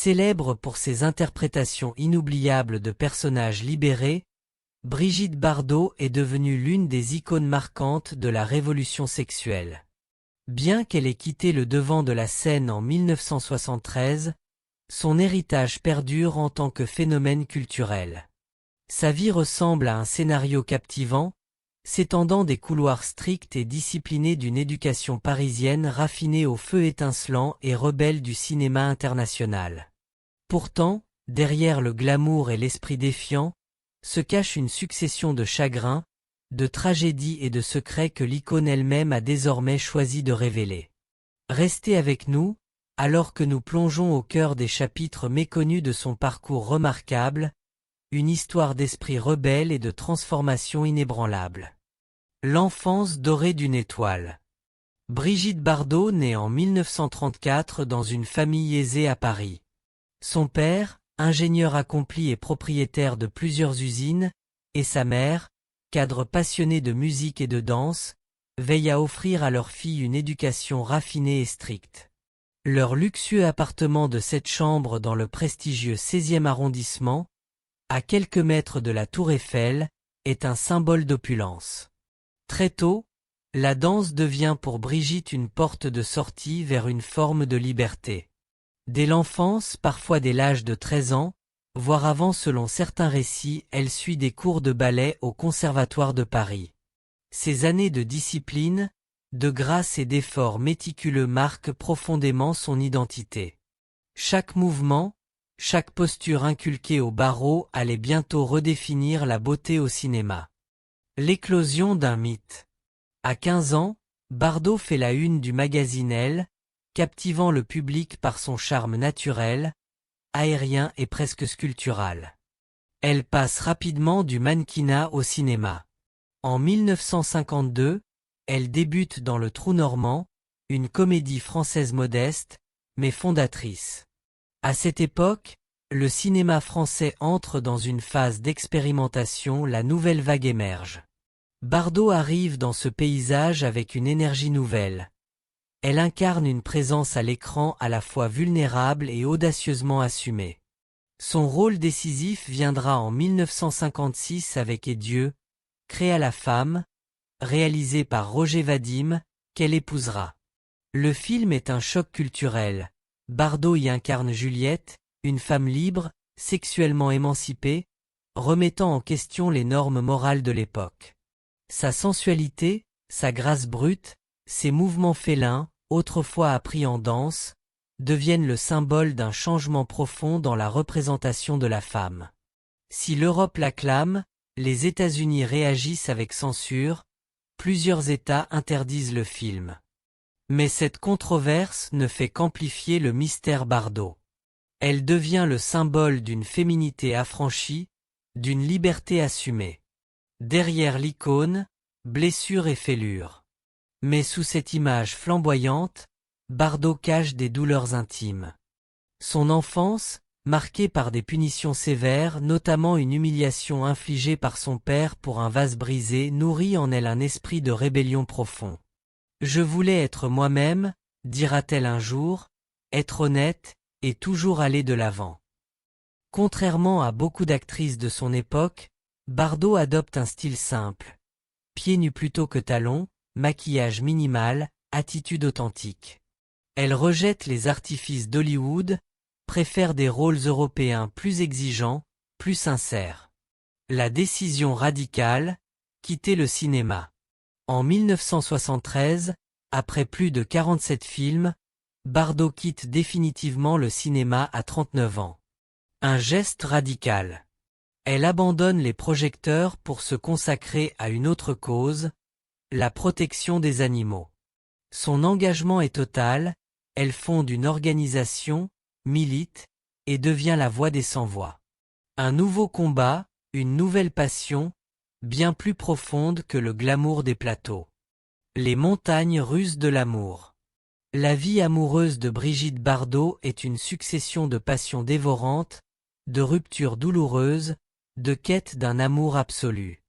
Célèbre pour ses interprétations inoubliables de personnages libérés, Brigitte Bardot est devenue l'une des icônes marquantes de la révolution sexuelle. Bien qu'elle ait quitté le devant de la scène en 1973, son héritage perdure en tant que phénomène culturel. Sa vie ressemble à un scénario captivant, s'étendant des couloirs stricts et disciplinés d'une éducation parisienne raffinée au feu étincelant et rebelle du cinéma international. Pourtant, derrière le glamour et l'esprit défiant, se cache une succession de chagrins, de tragédies et de secrets que l'icône elle-même a désormais choisi de révéler. Restez avec nous, alors que nous plongeons au cœur des chapitres méconnus de son parcours remarquable, une histoire d'esprit rebelle et de transformation inébranlable. L'enfance dorée d'une étoile. Brigitte Bardot naît en 1934 dans une famille aisée à Paris. Son père, ingénieur accompli et propriétaire de plusieurs usines, et sa mère, cadre passionné de musique et de danse, veillent à offrir à leur fille une éducation raffinée et stricte. Leur luxueux appartement de 7 chambres dans le prestigieux 16e arrondissement, à quelques mètres de la Tour Eiffel, est un symbole d'opulence. Très tôt, la danse devient pour Brigitte une porte de sortie vers une forme de liberté. Dès l'enfance, parfois dès l'âge de 13 ans, voire avant selon certains récits, elle suit des cours de ballet au Conservatoire de Paris. Ces années de discipline, de grâce et d'effort méticuleux marquent profondément son identité. Chaque mouvement, chaque posture inculquée au barreau allait bientôt redéfinir la beauté au cinéma. L'éclosion d'un mythe. À 15 ans, Bardot fait la une du magazine Elle, captivant le public par son charme naturel, aérien et presque sculptural. Elle passe rapidement du mannequinat au cinéma. En 1952, elle débute dans Le Trou Normand, une comédie française modeste, mais fondatrice. À cette époque, le cinéma français entre dans une phase d'expérimentation, la nouvelle vague émerge. Bardot arrive dans ce paysage avec une énergie nouvelle. Elle incarne une présence à l'écran à la fois vulnérable et audacieusement assumée. Son rôle décisif viendra en 1956 avec Et Dieu, créa la femme, réalisé par Roger Vadim, qu'elle épousera. Le film est un choc culturel. Bardot y incarne Juliette, une femme libre, sexuellement émancipée, remettant en question les normes morales de l'époque. Sa sensualité, sa grâce brute, ses mouvements félins, autrefois appris en danse, deviennent le symbole d'un changement profond dans la représentation de la femme. Si l'Europe l'acclame, les États-Unis réagissent avec censure, plusieurs États interdisent le film. Mais cette controverse ne fait qu'amplifier le mystère Bardot. Elle devient le symbole d'une féminité affranchie, d'une liberté assumée. Derrière l'icône, blessures et fêlures. Mais sous cette image flamboyante, Bardot cache des douleurs intimes. Son enfance, marquée par des punitions sévères, notamment une humiliation infligée par son père pour un vase brisé, nourrit en elle un esprit de rébellion profond. « Je voulais être moi-même », dira-t-elle un jour, être honnête, et toujours aller de l'avant. Contrairement à beaucoup d'actrices de son époque, Bardot adopte un style simple. Pieds nus plutôt que talons, maquillage minimal, attitude authentique. Elle rejette les artifices d'Hollywood, préfère des rôles européens plus exigeants, plus sincères. La décision radicale, quitter le cinéma. En 1973, après plus de 47 films, Bardot quitte définitivement le cinéma à 39 ans. Un geste radical. Elle abandonne les projecteurs pour se consacrer à une autre cause, la protection des animaux. Son engagement est total, elle fonde une organisation, milite, et devient la voix des sans-voix. Un nouveau combat, une nouvelle passion, bien plus profonde que le glamour des plateaux. Les montagnes russes de l'amour. La vie amoureuse de Brigitte Bardot est une succession de passions dévorantes, de ruptures douloureuses, de quête d'un amour absolu.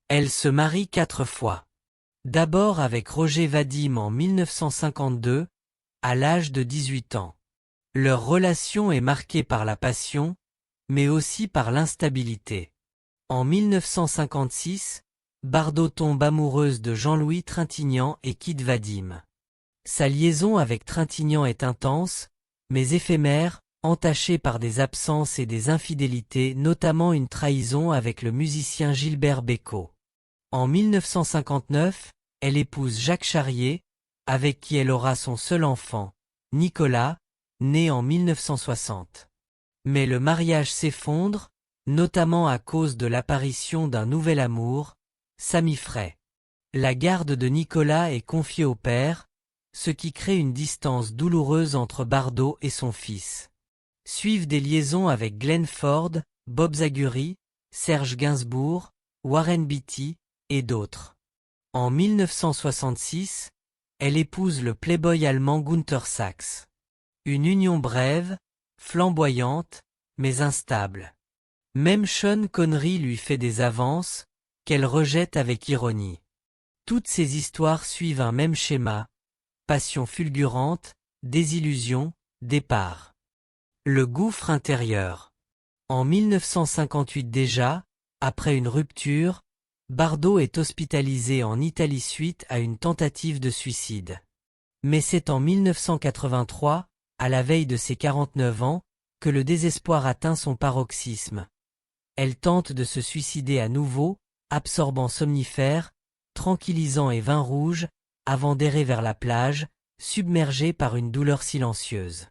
Elle se marie 4 fois. D'abord avec Roger Vadim en 1952, à l'âge de 18 ans. Leur relation est marquée par la passion, mais aussi par l'instabilité. En 1956, Bardot tombe amoureuse de Jean-Louis Trintignant et quitte Vadim. Sa liaison avec Trintignant est intense, mais éphémère, entachée par des absences et des infidélités, notamment une trahison avec le musicien Gilbert Bécaud. En 1959, elle épouse Jacques Charrier, avec qui elle aura son seul enfant, Nicolas, né en 1960. Mais le mariage s'effondre, notamment à cause de l'apparition d'un nouvel amour, Samy Frey. La garde de Nicolas est confiée au père, ce qui crée une distance douloureuse entre Bardot et son fils. Suivent des liaisons avec Glenn Ford, Bob Zaguri, Serge Gainsbourg, Warren Beatty, et d'autres. En 1966, elle épouse le playboy allemand Günther Sachs. Une union brève, flamboyante, mais instable. Même Sean Connery lui fait des avances, qu'elle rejette avec ironie. Toutes ces histoires suivent un même schéma: passion fulgurante, désillusion, départ. Le gouffre intérieur. En 1958 déjà, après une rupture, Bardot est hospitalisé en Italie suite à une tentative de suicide. Mais c'est en 1983, à la veille de ses 49 ans, que le désespoir atteint son paroxysme. Elle tente de se suicider à nouveau, absorbant somnifères, tranquillisants et vin rouge, avant d'errer vers la plage, submergée par une douleur silencieuse.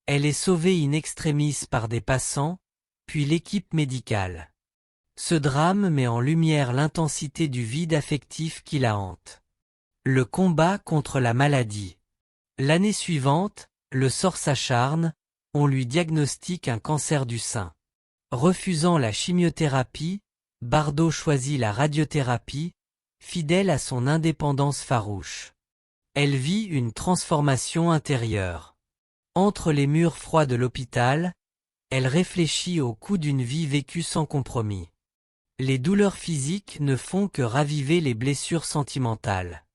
Elle est sauvée in extremis par des passants, puis l'équipe médicale. Ce drame met en lumière l'intensité du vide affectif qui la hante. Le combat contre la maladie. L'année suivante, le sort s'acharne, on lui diagnostique un cancer du sein. Refusant la chimiothérapie, Bardot choisit la radiothérapie, fidèle à son indépendance farouche. Elle vit une transformation intérieure. Entre les murs froids de l'hôpital, elle réfléchit au coût d'une vie vécue sans compromis. Les douleurs physiques ne font que raviver les blessures sentimentales.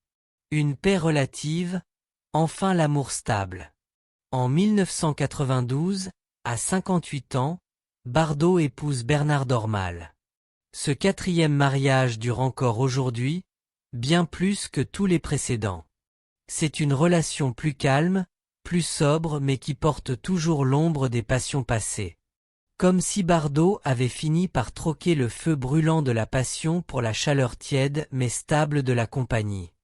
Une paix relative, enfin l'amour stable. En 1992, à 58 ans, Bardot épouse Bernard Dormal. Ce quatrième mariage dure encore aujourd'hui, bien plus que tous les précédents. C'est une relation plus calme, plus sobre mais qui porte toujours l'ombre des passions passées. Comme si Bardot avait fini par troquer le feu brûlant de la passion pour la chaleur tiède mais stable de la compagnie.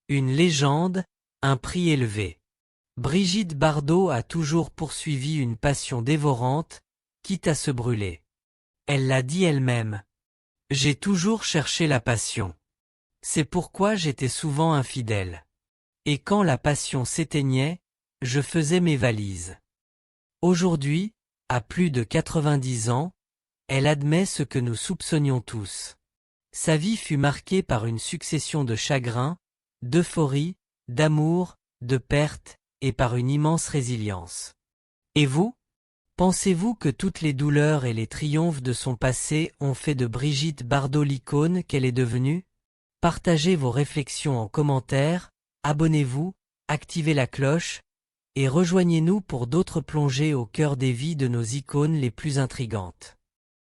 Une légende, un prix élevé. Brigitte Bardot a toujours poursuivi une passion dévorante, quitte à se brûler. Elle l'a dit elle-même. « J'ai toujours cherché la passion. C'est pourquoi j'étais souvent infidèle. Et quand la passion s'éteignait, je faisais mes valises. » Aujourd'hui, à plus de 90 ans, elle admet ce que nous soupçonnions tous. Sa vie fut marquée par une succession de chagrins, d'euphorie, d'amour, de pertes, et par une immense résilience. Et vous? Pensez-vous que toutes les douleurs et les triomphes de son passé ont fait de Brigitte Bardot l'icône qu'elle est devenue? Partagez vos réflexions en commentaire, abonnez-vous, activez la cloche, et rejoignez-nous pour d'autres plongées au cœur des vies de nos icônes les plus intrigantes.